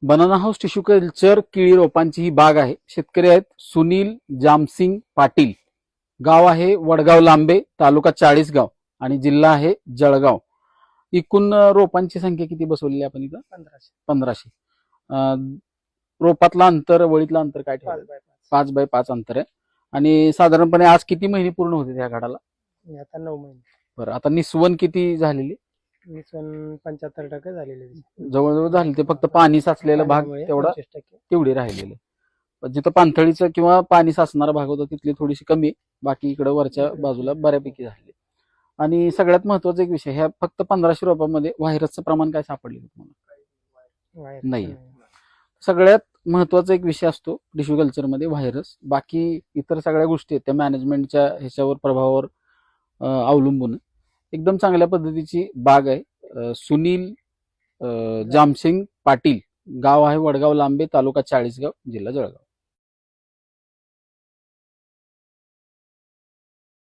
Banana house tissue culture केळी रोपांची ही बाग आहे. शेतकरी आहेत सुनील जामसिंग पाटील. गाव आहे वडगाव लांबे, तालुका चाळीसगाव आणि जिल्हा आहे जळगाव. एकूण रोपांची संख्या किती बसवलेली आपण इथं? 1500. रोपातलं अंतर, वळीतलं अंतर काय ठेवलं? 5x5 अंतर आहे. आणि साधारणपणे आज किती महिने पूर्ण होते त्या झाडाला? आता 9 महिने. बरं, आता निस्वन किती झालेली? निस्वन 75% झालेले. जवळजवळ झाले. ते फक्त पाणी साचलेला भाग तेवढा 25%. तेवढे राहिलेले. जिथं पाणथळीचं किंवा पाणी साचणारा भाग होता तिथली थोडीशी कमी, बाकी इकडे वरच्या बाजूला बऱ्यापैकी झाले. आणि सगळ्यात महत्वाचा एक विषय, ह्या फक्त 1500 रोपांमध्ये व्हायरसचं प्रमाण काय सापडले तुम्हाला? नाही. सगळ्यात महत्वाचा एक विषय असतो टिश्यू कल्चरमध्ये व्हायरस. बाकी इतर सगळ्या गोष्टी आहेत त्या मॅनेजमेंटच्या ह्याच्यावर, प्रभावावर अवलंबून. एकदम चांगल्या पद्धतीची बाग आहे. सुनील जामसिंग पाटील. गाव आहे वडगाव लांबे, तालुका चाळीसगाव, जिल्हा जळगाव.